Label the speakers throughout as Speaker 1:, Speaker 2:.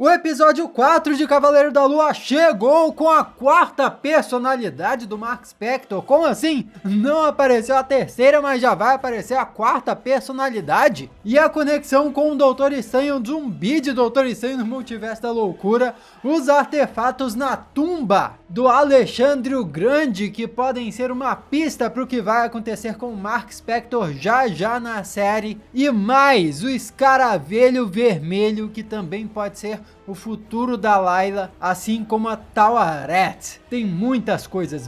Speaker 1: O episódio 4 de Cavaleiro da Lua chegou com a quarta personalidade do Mark Spector. Como assim? Não apareceu a terceira, mas já vai aparecer a quarta personalidade. E a conexão com o Doutor Estranho, um zumbi de Doutor Estranho no Multiverso da Loucura, os artefatos na tumba do Alexandre o Grande, que podem ser uma pista para o que vai acontecer com o Mark Spector já na série, e mais o Escaravelho Vermelho, que também pode ser o futuro da Layla, assim como a Taweret. Tem muitas coisas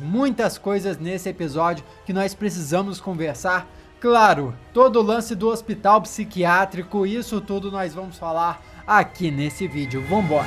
Speaker 1: nesse episódio que nós precisamos conversar. Claro, todo o lance do hospital psiquiátrico, isso tudo nós vamos falar aqui nesse vídeo. Vambora!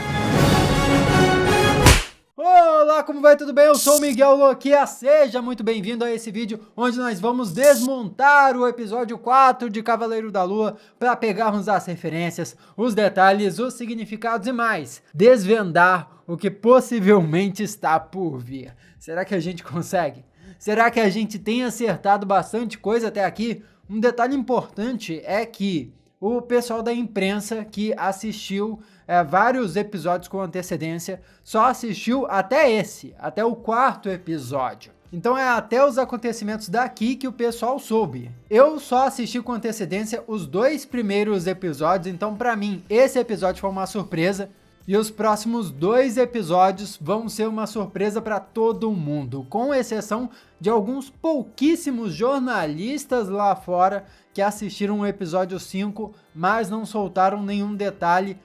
Speaker 1: Olá, como vai? Tudo bem? Eu sou o Miguel Loquia, seja muito bem-vindo a esse vídeo onde nós vamos desmontar o episódio 4 de Cavaleiro da Lua para pegarmos as referências, os detalhes, os significados e mais, desvendar o que possivelmente está por vir. Será que a gente consegue? Será que a gente tem acertado bastante coisa até aqui? Um detalhe importante é que o pessoal da imprensa que assistiu vários episódios com antecedência só assistiu até o quarto episódio. Então é até os acontecimentos daqui que o pessoal soube. Eu só assisti com antecedência os 2 primeiros episódios, então pra mim esse episódio foi uma surpresa. E os próximos 2 episódios vão ser uma surpresa para todo mundo, com exceção de alguns pouquíssimos jornalistas lá fora que assistiram o episódio 5, mas não soltaram nenhum detalhe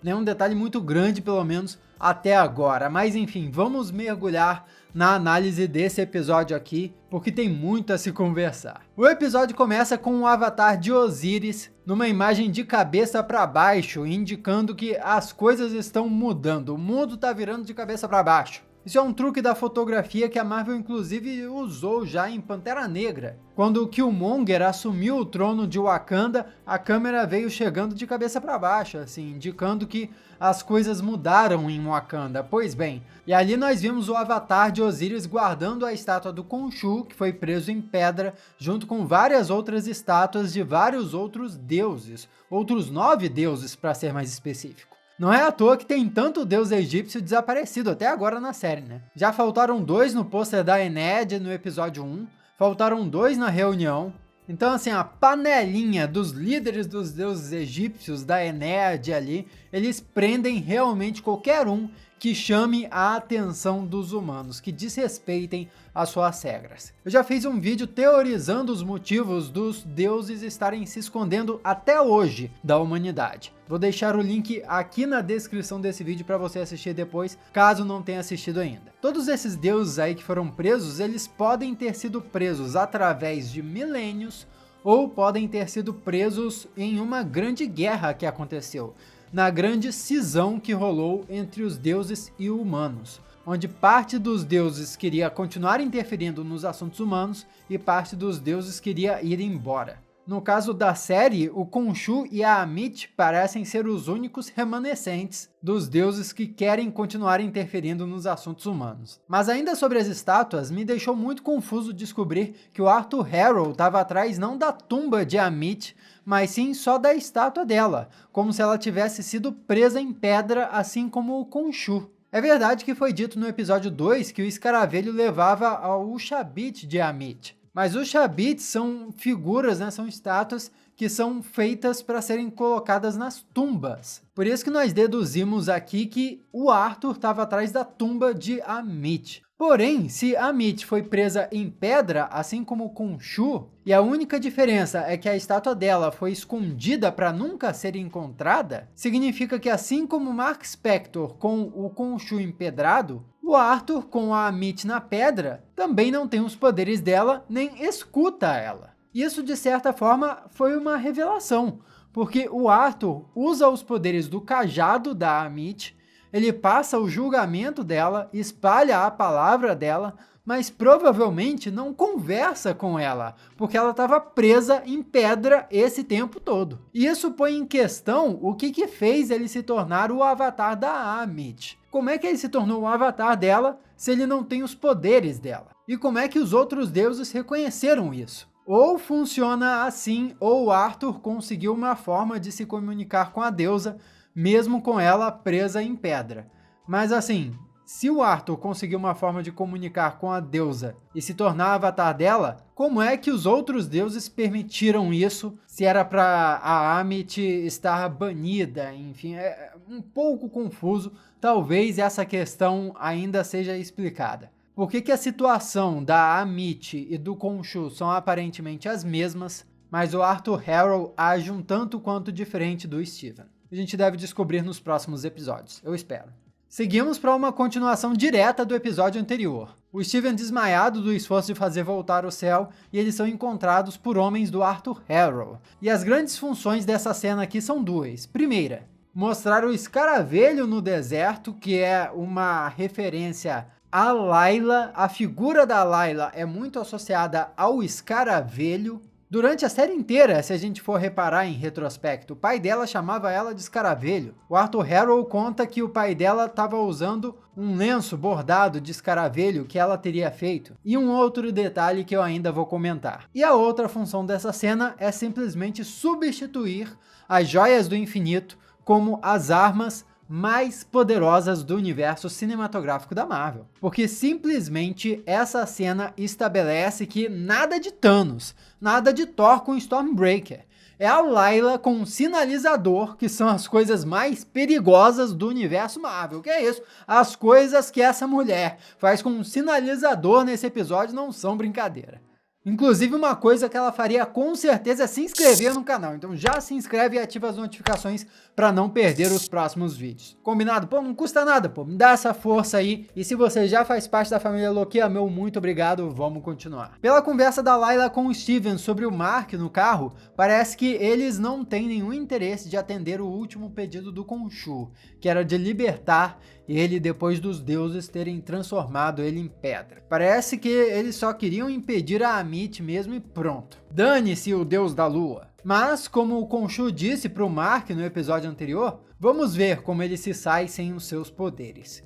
Speaker 1: muito grande pelo menos até agora. Mas enfim, vamos mergulhar na análise desse episódio aqui, porque tem muito a se conversar. O episódio começa com um avatar de Osiris numa imagem de cabeça para baixo, indicando que as coisas estão mudando, o mundo está virando de cabeça para baixo. Isso é um truque da fotografia que a Marvel inclusive usou já em Pantera Negra. Quando o Killmonger assumiu o trono de Wakanda, a câmera veio chegando de cabeça para baixo, assim, indicando que as coisas mudaram em Wakanda. Pois bem, e ali nós vimos o avatar de Osiris guardando a estátua do Khonshu, que foi preso em pedra, junto com várias outras estátuas de vários outros deuses, outros 9 deuses para ser mais específico. Não é à toa que tem tanto deus egípcio desaparecido até agora na série, né? Já faltaram 2 no pôster da Ened no episódio 1, faltaram 2 na reunião. Então assim, a panelinha dos líderes dos deuses egípcios da Ened ali, eles prendem realmente qualquer um que chame a atenção dos humanos, que desrespeitem as suas regras. Eu já fiz um vídeo teorizando os motivos dos deuses estarem se escondendo até hoje da humanidade. Vou deixar o link aqui na descrição desse vídeo para você assistir depois, caso não tenha assistido ainda. Todos esses deuses aí que foram presos, eles podem ter sido presos através de milênios ou podem ter sido presos em uma grande guerra que aconteceu, na grande cisão que rolou entre os deuses e humanos, onde parte dos deuses queria continuar interferindo nos assuntos humanos e parte dos deuses queria ir embora. No caso da série, o Khonshu e a Amit parecem ser os únicos remanescentes dos deuses que querem continuar interferindo nos assuntos humanos. Mas ainda sobre as estátuas, me deixou muito confuso descobrir que o Arthur Harrow estava atrás não da tumba de Amit, mas sim só da estátua dela, como se ela tivesse sido presa em pedra, assim como o Khonshu. É verdade que foi dito no episódio 2 que o escaravelho levava ao Ushabti de Amit. Mas os Ushabtis são figuras, né, são estátuas que são feitas para serem colocadas nas tumbas. Por isso que nós deduzimos aqui que o Arthur estava atrás da tumba de Amit. Porém, se Amit foi presa em pedra, assim como Khonshu, e a única diferença é que a estátua dela foi escondida para nunca ser encontrada, significa que assim como Mark Spector com o Khonshu empedrado, o Arthur com a Amit na pedra também não tem os poderes dela, nem escuta ela. Isso, de certa forma, foi uma revelação, porque o Arthur usa os poderes do cajado da Amit, ele passa o julgamento dela, espalha a palavra dela, mas provavelmente não conversa com ela, porque ela estava presa em pedra esse tempo todo. E isso põe em questão o que fez ele se tornar o avatar da Amit. Como é que ele se tornou o avatar dela se ele não tem os poderes dela? E como é que os outros deuses reconheceram isso? Ou funciona assim, ou Arthur conseguiu uma forma de se comunicar com a deusa mesmo com ela presa em pedra. Mas assim, se o Arthur conseguiu uma forma de comunicar com a deusa e se tornar avatar dela, como é que os outros deuses permitiram isso, se era para a Amit estar banida? Enfim, é um pouco confuso. Talvez essa questão ainda seja explicada. Por que a situação da Amit e do Khonshu são aparentemente as mesmas, mas o Arthur Harrow age um tanto quanto diferente do Steven? A gente deve descobrir nos próximos episódios, eu espero. Seguimos para uma continuação direta do episódio anterior. O Steven desmaiado do esforço de fazer voltar o céu e eles são encontrados por homens do Arthur Harrow. E as grandes funções dessa cena aqui são duas. Primeira, mostrar o escaravelho no deserto, que é uma referência a Layla. A figura da Layla é muito associada ao escaravelho. Durante a série inteira, se a gente for reparar em retrospecto, o pai dela chamava ela de escaravelho. O Arthur Harrow conta que o pai dela estava usando um lenço bordado de escaravelho que ela teria feito. E um outro detalhe que eu ainda vou comentar. E a outra função dessa cena é simplesmente substituir as joias do infinito como as armas mais poderosas do universo cinematográfico da Marvel. Porque simplesmente essa cena estabelece que nada de Thanos, nada de Thor com Stormbreaker. É a Layla com um sinalizador, que são as coisas mais perigosas do universo Marvel. Que é isso? As coisas que essa mulher faz com um sinalizador nesse episódio não são brincadeira. Inclusive, uma coisa que ela faria com certeza é se inscrever no canal. Então já se inscreve e ativa as notificações para não perder os próximos vídeos. Combinado? Pô, não custa nada, pô. Me dá essa força aí. E se você já faz parte da família Lokia, meu muito obrigado. Vamos continuar. Pela conversa da Layla com o Steven sobre o Mark no carro, parece que eles não têm nenhum interesse de atender o último pedido do Khonshu, que era de libertar ele depois dos deuses terem transformado ele em pedra. Parece que eles só queriam impedir a Amit mesmo e pronto. Dane-se o deus da lua. Mas, como o Khonshu disse para o Mark no episódio anterior, vamos ver como ele se sai sem os seus poderes.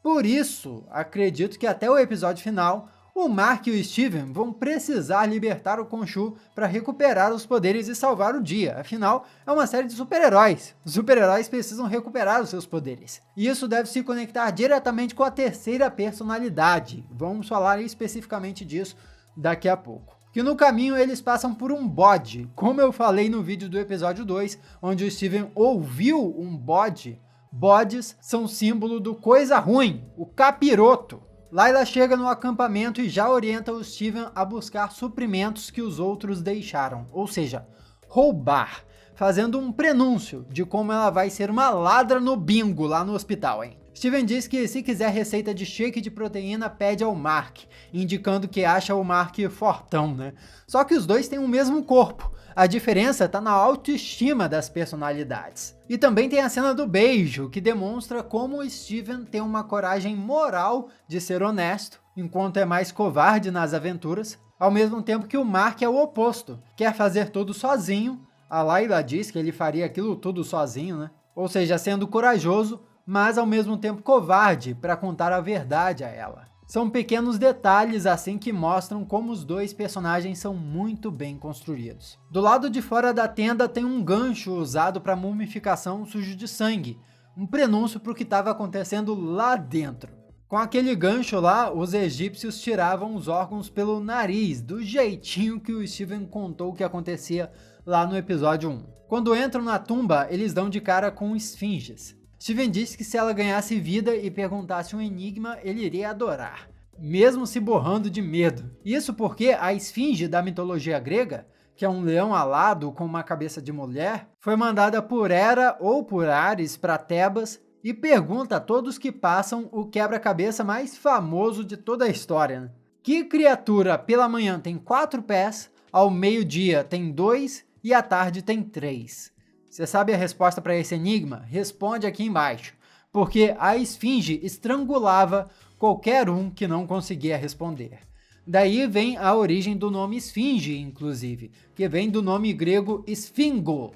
Speaker 1: Por isso, acredito que até o episódio final, o Mark e o Steven vão precisar libertar o Khonshu para recuperar os poderes e salvar o dia. Afinal, é uma série de super-heróis. Os super-heróis precisam recuperar os seus poderes. E isso deve se conectar diretamente com a terceira personalidade. Vamos falar especificamente disso daqui a pouco. Que no caminho eles passam por um bode. Como eu falei no vídeo do episódio 2, onde o Steven ouviu um bode, bodes são símbolo do coisa ruim, o capiroto. Layla chega no acampamento e já orienta o Steven a buscar suprimentos que os outros deixaram, ou seja, roubar, fazendo um prenúncio de como ela vai ser uma ladra no bingo lá no hospital, hein? Steven diz que se quiser receita de shake de proteína, pede ao Mark, indicando que acha o Mark fortão, né? Só que os dois têm o mesmo corpo. A diferença está na autoestima das personalidades. E também tem a cena do beijo, que demonstra como o Steven tem uma coragem moral de ser honesto, enquanto é mais covarde nas aventuras, ao mesmo tempo que o Mark é o oposto, quer fazer tudo sozinho. A Layla diz que ele faria aquilo tudo sozinho, né? Ou seja, sendo corajoso, mas ao mesmo tempo covarde para contar a verdade a ela. São pequenos detalhes assim que mostram como os dois personagens são muito bem construídos. Do lado de fora da tenda tem um gancho usado para mumificação sujo de sangue, um prenúncio para o que estava acontecendo lá dentro. Com aquele gancho lá, os egípcios tiravam os órgãos pelo nariz, do jeitinho que o Steven contou que acontecia lá no episódio 1. Quando entram na tumba, eles dão de cara com esfinges. Steven disse que se ela ganhasse vida e perguntasse um enigma, ele iria adorar, mesmo se borrando de medo. Isso porque a esfinge da mitologia grega, que é um leão alado com uma cabeça de mulher, foi mandada por Hera ou por Ares para Tebas e pergunta a todos que passam o quebra-cabeça mais famoso de toda a história, né? Que criatura pela manhã tem 4 pés, ao meio-dia tem 2 e à tarde tem 3? Você sabe a resposta para esse enigma? Responde aqui embaixo, porque a esfinge estrangulava qualquer um que não conseguia responder. Daí vem a origem do nome esfinge, inclusive, que vem do nome grego esfingo.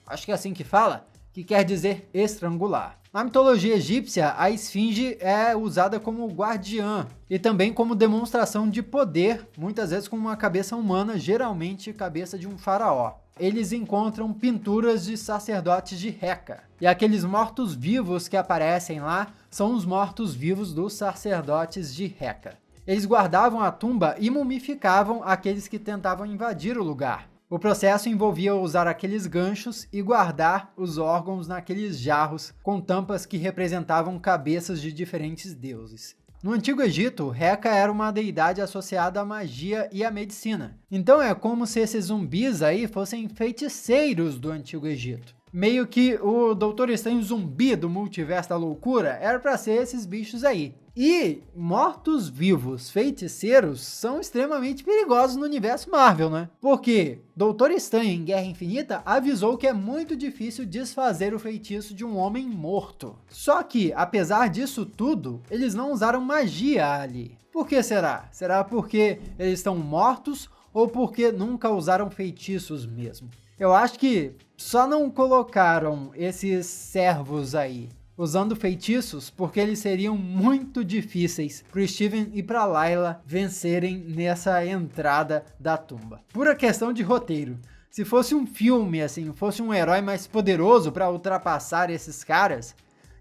Speaker 1: Acho que é assim que fala. que quer dizer estrangular. Na mitologia egípcia, a esfinge é usada como guardiã e também como demonstração de poder, muitas vezes com uma cabeça humana, geralmente cabeça de um faraó. Eles encontram pinturas de sacerdotes de Reca. E aqueles mortos-vivos que aparecem lá são os mortos-vivos dos sacerdotes de Reca. Eles guardavam a tumba e mumificavam aqueles que tentavam invadir o lugar. O processo envolvia usar aqueles ganchos e guardar os órgãos naqueles jarros com tampas que representavam cabeças de diferentes deuses. No Antigo Egito, Reca era uma deidade associada à magia e à medicina. Então é como se esses zumbis aí fossem feiticeiros do Antigo Egito. Meio que o Doutor Estranho zumbi do multiverso da loucura era para ser esses bichos aí. E mortos-vivos feiticeiros são extremamente perigosos no universo Marvel, né? Porque Doutor Estranho em Guerra Infinita avisou que é muito difícil desfazer o feitiço de um homem morto. Só que, apesar disso tudo, eles não usaram magia ali. Por que será? Será porque eles estão mortos ou porque nunca usaram feitiços mesmo? Eu acho que só não colocaram esses servos aí usando feitiços porque eles seriam muito difíceis para o Steven e para Layla vencerem nessa entrada da tumba. Pura questão de roteiro. Se fosse um filme, assim, fosse um herói mais poderoso para ultrapassar esses caras,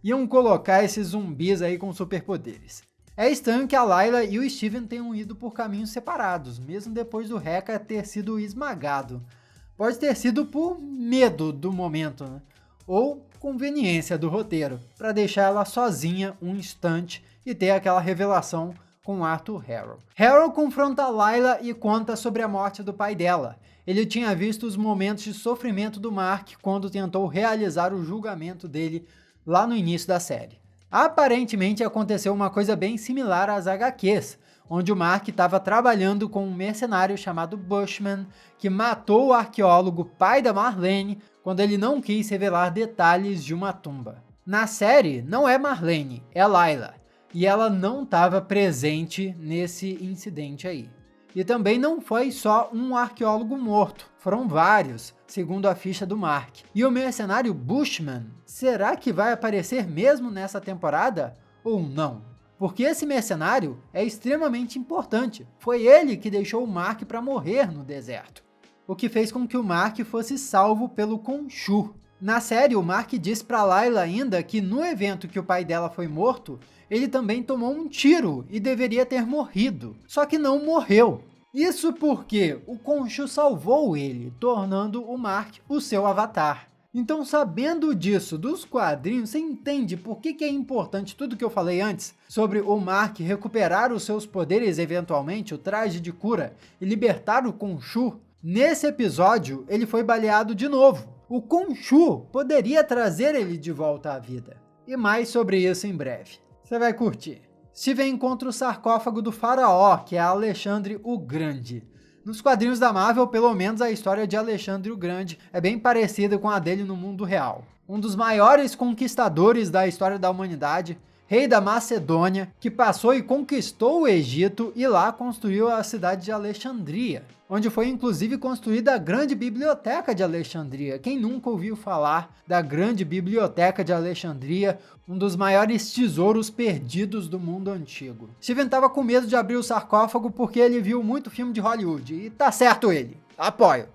Speaker 1: iam colocar esses zumbis aí com superpoderes. É estranho que a Layla e o Steven tenham ido por caminhos separados, mesmo depois do Reca ter sido esmagado. Pode ter sido por medo do momento, né? Ou conveniência do roteiro, para deixar ela sozinha um instante e ter aquela revelação com Arthur Harrow. Harrow confronta Layla e conta sobre a morte do pai dela. Ele tinha visto os momentos de sofrimento do Mark quando tentou realizar o julgamento dele lá no início da série. Aparentemente aconteceu uma coisa bem similar às HQs, onde o Mark estava trabalhando com um mercenário chamado Bushman, que matou o arqueólogo pai da Marlene quando ele não quis revelar detalhes de uma tumba. Na série, não é Marlene, é Layla, e ela não estava presente nesse incidente aí. E também não foi só um arqueólogo morto, foram vários, segundo a ficha do Mark. E o mercenário Bushman, será que vai aparecer mesmo nessa temporada ou não? Porque esse mercenário é extremamente importante. Foi ele que deixou o Mark para morrer no deserto, o que fez com que o Mark fosse salvo pelo Khonshu. Na série, o Mark diz para Layla ainda que no evento que o pai dela foi morto, ele também tomou um tiro e deveria ter morrido, só que não morreu. Isso porque o Khonshu salvou ele, tornando o Mark o seu avatar. Então, sabendo disso dos quadrinhos, você entende por que é importante tudo que eu falei antes sobre o Mark recuperar os seus poderes eventualmente, o traje de cura, e libertar o Khonshu? Nesse episódio, ele foi baleado de novo. O Khonshu poderia trazer ele de volta à vida. E mais sobre isso em breve. Você vai curtir. Steven encontra o sarcófago do faraó, que é Alexandre o Grande. Nos quadrinhos da Marvel, pelo menos a história de Alexandre o Grande é bem parecida com a dele no mundo real. Um dos maiores conquistadores da história da humanidade, rei da Macedônia, que passou e conquistou o Egito e lá construiu a cidade de Alexandria, onde foi inclusive construída a Grande Biblioteca de Alexandria. Quem nunca ouviu falar da Grande Biblioteca de Alexandria, um dos maiores tesouros perdidos do mundo antigo? Steven estava com medo de abrir o sarcófago porque ele viu muito filme de Hollywood, e tá certo ele, apoio.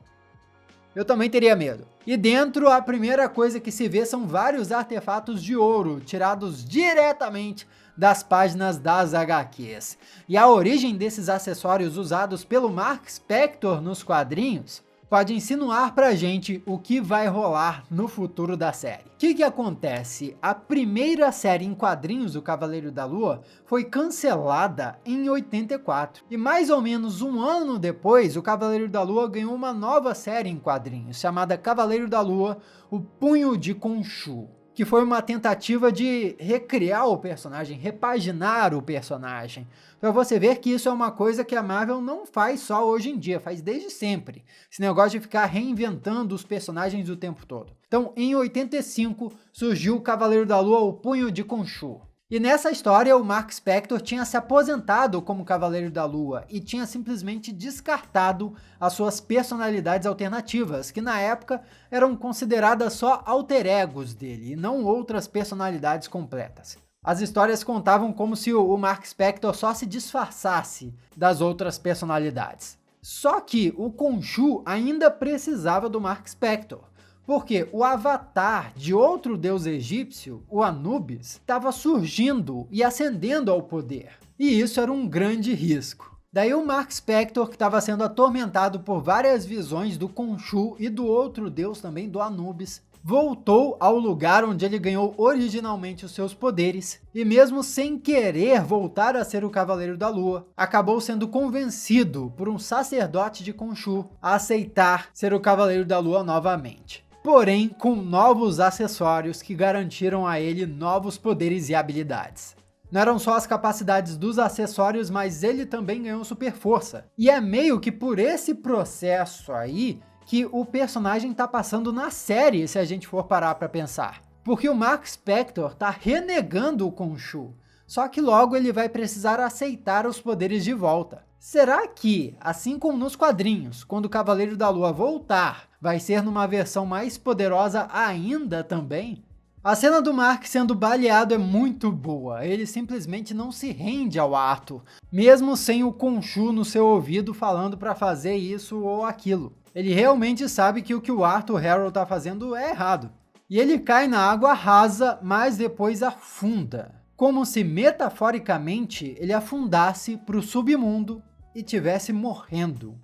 Speaker 1: Eu também teria medo. E dentro, a primeira coisa que se vê são vários artefatos de ouro, tirados diretamente das páginas das HQs. E a origem desses acessórios usados pelo Mark Spector nos quadrinhos pode insinuar pra gente o que vai rolar no futuro da série. O que acontece? A primeira série em quadrinhos do Cavaleiro da Lua foi cancelada em 84. E mais ou menos um ano depois, o Cavaleiro da Lua ganhou uma nova série em quadrinhos, chamada Cavaleiro da Lua, o Punho de Khonshu, que foi uma tentativa de recriar o personagem, repaginar o personagem, para você ver que isso é uma coisa que a Marvel não faz só hoje em dia, faz desde sempre. Esse negócio de ficar reinventando os personagens o tempo todo. Então, em 85, surgiu o Cavaleiro da Lua, o Punho de Khonshu. E nessa história, o Mark Spector tinha se aposentado como Cavaleiro da Lua e tinha simplesmente descartado as suas personalidades alternativas, que na época eram consideradas só alter egos dele e não outras personalidades completas. As histórias contavam como se o Mark Spector só se disfarçasse das outras personalidades. Só que o Khonshu ainda precisava do Mark Spector, porque o avatar de outro deus egípcio, o Anubis, estava surgindo e ascendendo ao poder. E isso era um grande risco. Daí o Mark Spector, que estava sendo atormentado por várias visões do Khonshu e do outro deus também, do Anubis, voltou ao lugar onde ele ganhou originalmente os seus poderes, e mesmo sem querer voltar a ser o Cavaleiro da Lua, acabou sendo convencido por um sacerdote de Khonshu a aceitar ser o Cavaleiro da Lua novamente. Porém, com novos acessórios que garantiram a ele novos poderes e habilidades. Não eram só as capacidades dos acessórios, mas ele também ganhou super força. E é meio que por esse processo aí que o personagem tá passando na série, se a gente for parar para pensar. Porque o Mark Spector tá renegando o Khonshu, só que logo ele vai precisar aceitar os poderes de volta. Será que, assim como nos quadrinhos, quando o Cavaleiro da Lua voltar, vai ser numa versão mais poderosa ainda também? A cena do Mark sendo baleado é muito boa, ele simplesmente não se rende ao ato, mesmo sem o Khonshu no seu ouvido falando para fazer isso ou aquilo. Ele realmente sabe que o Arthur Harrow está fazendo é errado. E ele cai na água rasa, mas depois afunda. Como se metaforicamente ele afundasse para o submundo e estivesse morrendo.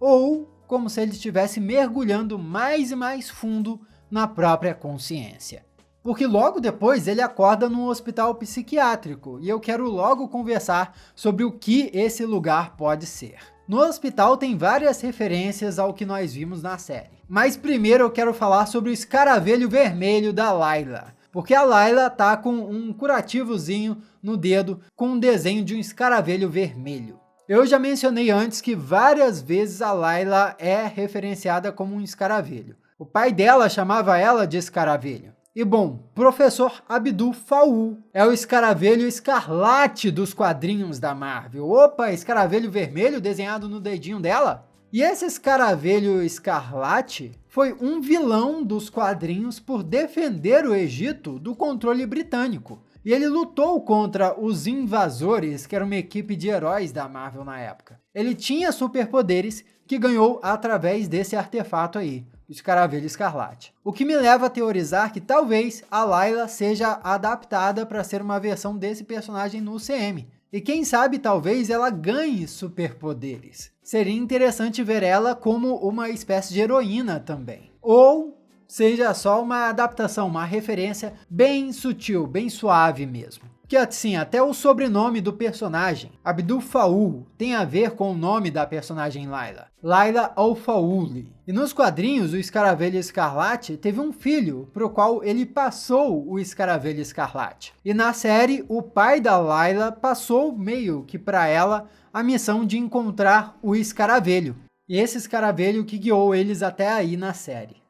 Speaker 1: Ou como se ele estivesse mergulhando mais e mais fundo na própria consciência. Porque logo depois ele acorda num hospital psiquiátrico e eu quero logo conversar sobre o que esse lugar pode ser. No hospital tem várias referências ao que nós vimos na série. Mas primeiro eu quero falar sobre o escaravelho vermelho da Layla. Porque a Layla tá com um curativozinho no dedo com um desenho de um escaravelho vermelho. Eu já mencionei antes que várias vezes a Layla é referenciada como um escaravelho. O pai dela chamava ela de escaravelho. E bom, Professor Abdul Faul é o escaravelho escarlate dos quadrinhos da Marvel. Opa, escaravelho vermelho desenhado no dedinho dela? E esse escaravelho escarlate foi um vilão dos quadrinhos por defender o Egito do controle britânico. E ele lutou contra os invasores, que era uma equipe de heróis da Marvel na época. Ele tinha superpoderes que ganhou através desse artefato aí, o escaravelho escarlate. O que me leva a teorizar que talvez a Layla seja adaptada para ser uma versão desse personagem no UCM. E quem sabe talvez ela ganhe superpoderes. Seria interessante ver ela como uma espécie de heroína também. Ou seja só uma adaptação, uma referência bem sutil, bem suave mesmo. Que assim, até o sobrenome do personagem, Abdul Faul, tem a ver com o nome da personagem Layla, Layla al-Fauli. E nos quadrinhos, o Escaravelho Escarlate teve um filho, pro qual ele passou o Escaravelho Escarlate. E na série, o pai da Layla passou meio que para ela a missão de encontrar o Escaravelho. E esse Escaravelho que guiou eles até aí na série.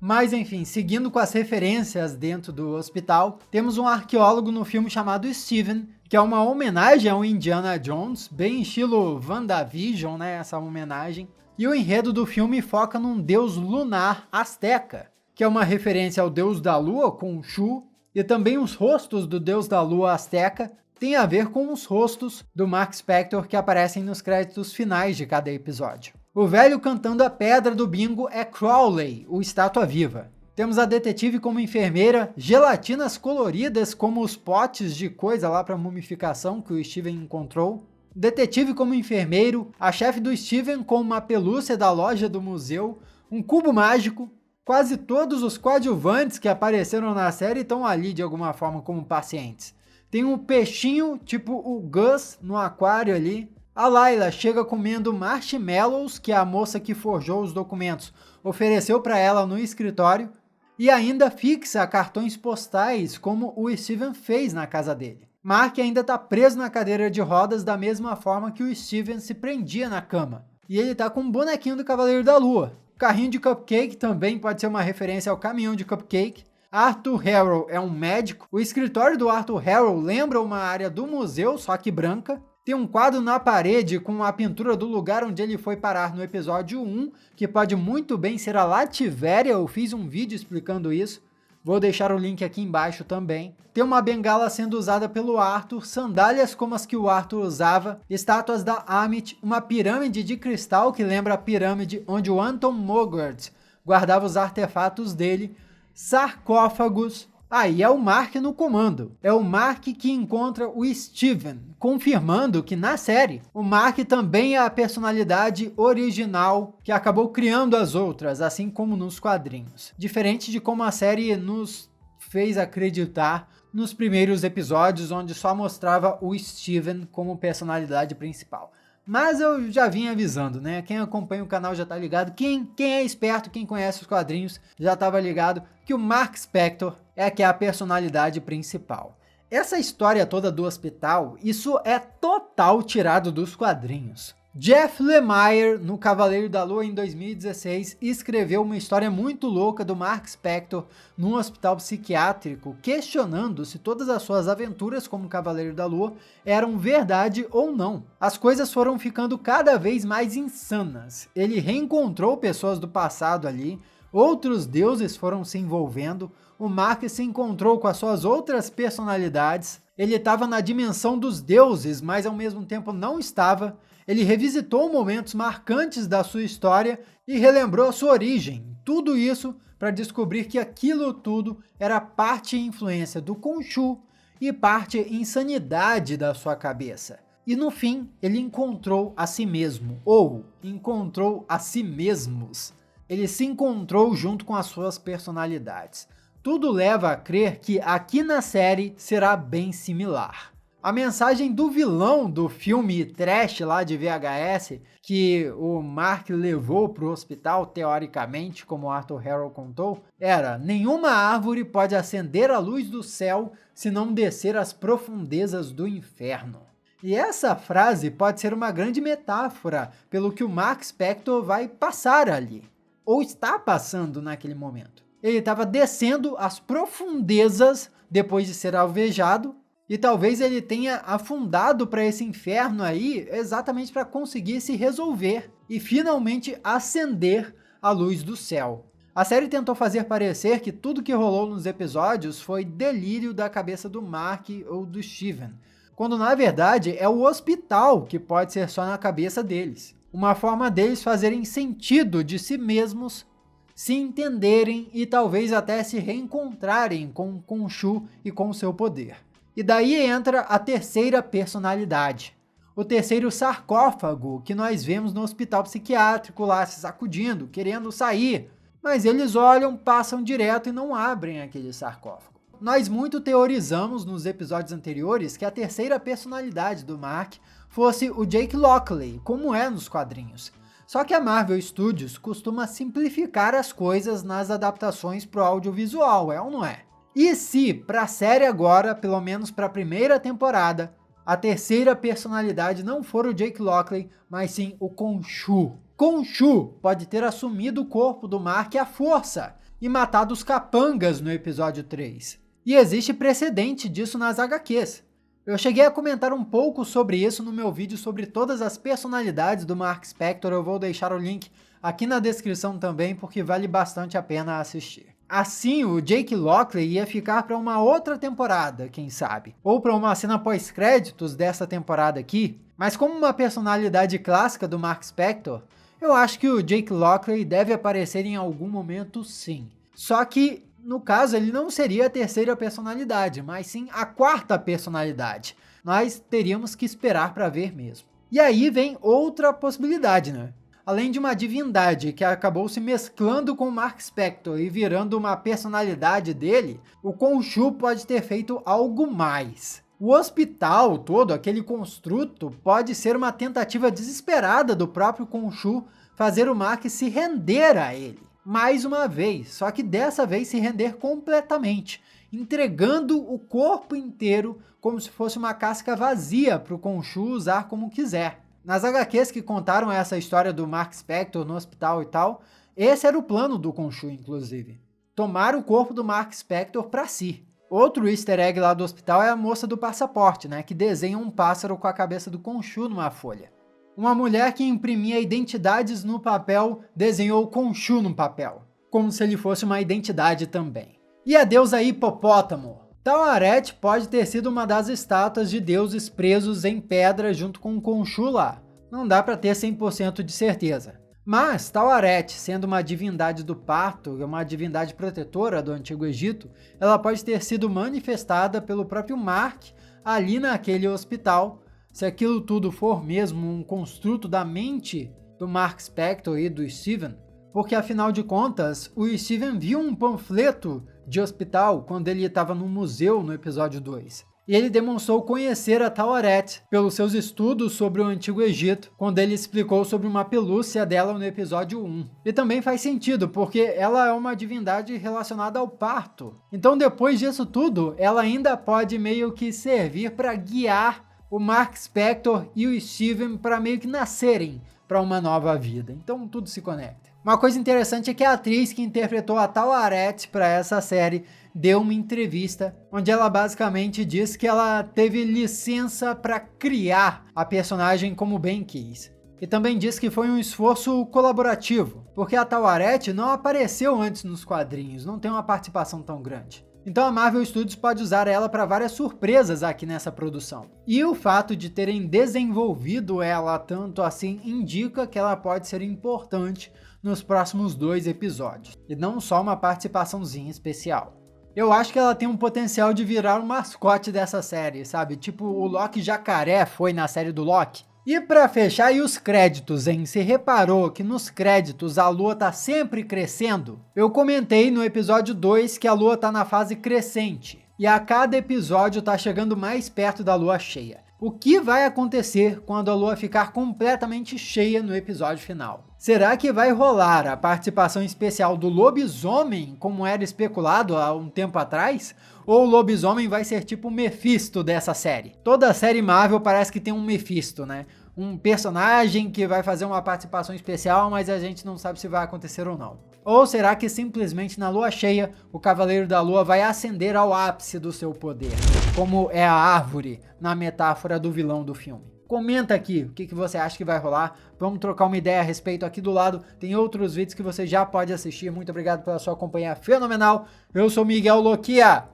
Speaker 1: Mas enfim, seguindo com as referências dentro do hospital, temos um arqueólogo no filme chamado Steven, que é uma homenagem ao Indiana Jones, bem estilo WandaVision, né, essa homenagem. E o enredo do filme foca num deus lunar azteca, que é uma referência ao deus da lua, Khonshu, e também os rostos do deus da lua azteca têm a ver com os rostos do Mark Spector que aparecem nos créditos finais de cada episódio. O velho cantando a pedra do bingo é Crowley, o estátua viva. Temos a detetive como enfermeira, gelatinas coloridas como os potes de coisa lá para mumificação que o Steven encontrou. Detetive como enfermeiro, a chefe do Steven com uma pelúcia da loja do museu, um cubo mágico. Quase todos os coadjuvantes que apareceram na série estão ali de alguma forma como pacientes. Tem um peixinho tipo o Gus no aquário ali. A Layla chega comendo marshmallows que a moça que forjou os documentos ofereceu para ela no escritório e ainda fixa cartões postais como o Steven fez na casa dele. Mark ainda está preso na cadeira de rodas da mesma forma que o Steven se prendia na cama. E ele está com um bonequinho do Cavaleiro da Lua. O carrinho de cupcake também pode ser uma referência ao caminhão de cupcake. Arthur Harrow é um médico. O escritório do Arthur Harrow lembra uma área do museu, só que branca. Tem um quadro na parede com a pintura do lugar onde ele foi parar no episódio 1, que pode muito bem ser a Lativéria. Eu fiz um vídeo explicando isso. Vou deixar o link aqui embaixo também. Tem uma bengala sendo usada pelo Arthur, sandálias como as que o Arthur usava, estátuas da Amit, uma pirâmide de cristal que lembra a pirâmide onde o Anton Mogart guardava os artefatos dele, sarcófagos. Aí é o Mark no comando. É o Mark que encontra o Steven, confirmando que na série o Mark também é a personalidade original que acabou criando as outras, assim como nos quadrinhos. Diferente de como a série nos fez acreditar nos primeiros episódios, onde só mostrava o Steven como personalidade principal. Mas eu já vim avisando, né? Quem acompanha o canal já tá ligado. Quem é esperto, quem conhece os quadrinhos, já tava ligado que o Mark Spector é que é a personalidade principal. Essa história toda do hospital, isso é total tirado dos quadrinhos. Jeff Lemire, no Cavaleiro da Lua em 2016, escreveu uma história muito louca do Mark Spector num hospital psiquiátrico, questionando se todas as suas aventuras como Cavaleiro da Lua eram verdade ou não. As coisas foram ficando cada vez mais insanas. Ele reencontrou pessoas do passado ali, outros deuses foram se envolvendo, o Mark se encontrou com as suas outras personalidades, ele estava na dimensão dos deuses, mas ao mesmo tempo não estava. Ele revisitou momentos marcantes da sua história e relembrou a sua origem. Tudo isso para descobrir que aquilo tudo era parte e influência do Khonshu e parte insanidade da sua cabeça. E no fim, ele encontrou a si mesmo, ou encontrou a si mesmos. Ele se encontrou junto com as suas personalidades. Tudo leva a crer que aqui na série será bem similar. A mensagem do vilão do filme trash lá de VHS, que o Mark levou para o hospital, teoricamente, como o Arthur Harrow contou, era: nenhuma árvore pode acender a luz do céu se não descer às profundezas do inferno. E essa frase pode ser uma grande metáfora pelo que o Mark Spector vai passar ali, ou está passando naquele momento. Ele estava descendo as profundezas depois de ser alvejado, e talvez ele tenha afundado para esse inferno aí exatamente para conseguir se resolver e finalmente acender a luz do céu. A série tentou fazer parecer que tudo que rolou nos episódios foi delírio da cabeça do Mark ou do Steven, quando na verdade é o hospital que pode ser só na cabeça deles. Uma forma deles fazerem sentido de si mesmos, se entenderem e talvez até se reencontrarem com o Khonshu e com seu poder. E daí entra a terceira personalidade, o terceiro sarcófago que nós vemos no hospital psiquiátrico lá se sacudindo, querendo sair, mas eles olham, passam direto e não abrem aquele sarcófago. Nós muito teorizamos nos episódios anteriores que a terceira personalidade do Mark fosse o Jake Lockley, como é nos quadrinhos. Só que a Marvel Studios costuma simplificar as coisas nas adaptações para o audiovisual, é ou não é? E se, para a série agora, pelo menos para a primeira temporada, a terceira personalidade não for o Jake Lockley, mas sim o Khonshu. Khonshu pode ter assumido o corpo do Mark à força e matado os capangas no episódio 3. E existe precedente disso nas HQs. Eu cheguei a comentar um pouco sobre isso no meu vídeo sobre todas as personalidades do Mark Spector. Eu vou deixar o link aqui na descrição também, porque vale bastante a pena assistir. Assim, o Jake Lockley ia ficar para uma outra temporada, quem sabe? Ou para uma cena pós-créditos dessa temporada aqui. Mas como uma personalidade clássica do Mark Spector, eu acho que o Jake Lockley deve aparecer em algum momento sim. Só que, no caso, ele não seria a terceira personalidade, mas sim a quarta personalidade. Nós teríamos que esperar para ver mesmo. E aí vem outra possibilidade, né? Além de uma divindade que acabou se mesclando com o Mark Spector e virando uma personalidade dele, o Khonshu pode ter feito algo mais. O hospital todo, aquele construto, pode ser uma tentativa desesperada do próprio Khonshu fazer o Mark se render a ele. Mais uma vez, só que dessa vez se render completamente, entregando o corpo inteiro como se fosse uma casca vazia para o Khonshu usar como quiser. Nas HQs que contaram essa história do Mark Spector no hospital e tal, esse era o plano do Khonshu, inclusive. tomar o corpo do Mark Spector para si. Outro easter egg lá do hospital é a moça do passaporte, né, que desenha um pássaro com a cabeça do Khonshu numa folha. Uma mulher que imprimia identidades no papel desenhou Khonshu no papel, como se ele fosse uma identidade também. E a deusa hipopótamo. Taweret pode ter sido uma das estátuas de deuses presos em pedra junto com Khonshu lá. Não dá para ter 100% de certeza. Mas Taweret, sendo uma divindade do parto e uma divindade protetora do Antigo Egito, ela pode ter sido manifestada pelo próprio Mark ali naquele hospital, se aquilo tudo for mesmo um construto da mente do Mark Spector e do Steven, porque afinal de contas, o Steven viu um panfleto de hospital quando ele estava no museu no episódio 2. E ele demonstrou conhecer a Taweret pelos seus estudos sobre o Antigo Egito, quando ele explicou sobre uma pelúcia dela no episódio 1. E também faz sentido, porque ela é uma divindade relacionada ao parto. Então depois disso tudo, ela ainda pode meio que servir para guiar o Mark Spector e o Steven para meio que nascerem para uma nova vida. Então tudo se conecta. Uma coisa interessante é que a atriz que interpretou a Taweret para essa série deu uma entrevista onde ela basicamente diz que ela teve licença para criar a personagem como bem quis. E também diz que foi um esforço colaborativo, porque a Taweret não apareceu antes nos quadrinhos, não tem uma participação tão grande. Então a Marvel Studios pode usar ela para várias surpresas aqui nessa produção. E o fato de terem desenvolvido ela tanto assim indica que ela pode ser importante nos próximos 2 episódios, e não só uma participaçãozinha especial. Eu acho que ela tem um potencial de virar um mascote dessa série, sabe? Tipo o Loki Jacaré foi na série do Loki. E pra fechar aí os créditos, hein? Você reparou que nos créditos a lua tá sempre crescendo? Eu comentei no episódio 2 que a lua tá na fase crescente. E a cada episódio tá chegando mais perto da lua cheia. O que vai acontecer quando a lua ficar completamente cheia no episódio final? Será que vai rolar a participação especial do lobisomem, como era especulado há um tempo atrás? Ou o lobisomem vai ser tipo o Mephisto dessa série? Toda série Marvel parece que tem um Mephisto, né? Um personagem que vai fazer uma participação especial, mas a gente não sabe se vai acontecer ou não. Ou será que simplesmente na lua cheia, o Cavaleiro da Lua vai ascender ao ápice do seu poder, como é a árvore na metáfora do vilão do filme? Comenta aqui o que você acha que vai rolar. Vamos trocar uma ideia a respeito aqui do lado. Tem outros vídeos que você já pode assistir. Muito obrigado pela sua companhia fenomenal. Eu sou Miguel Loquia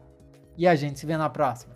Speaker 1: e a gente se vê na próxima.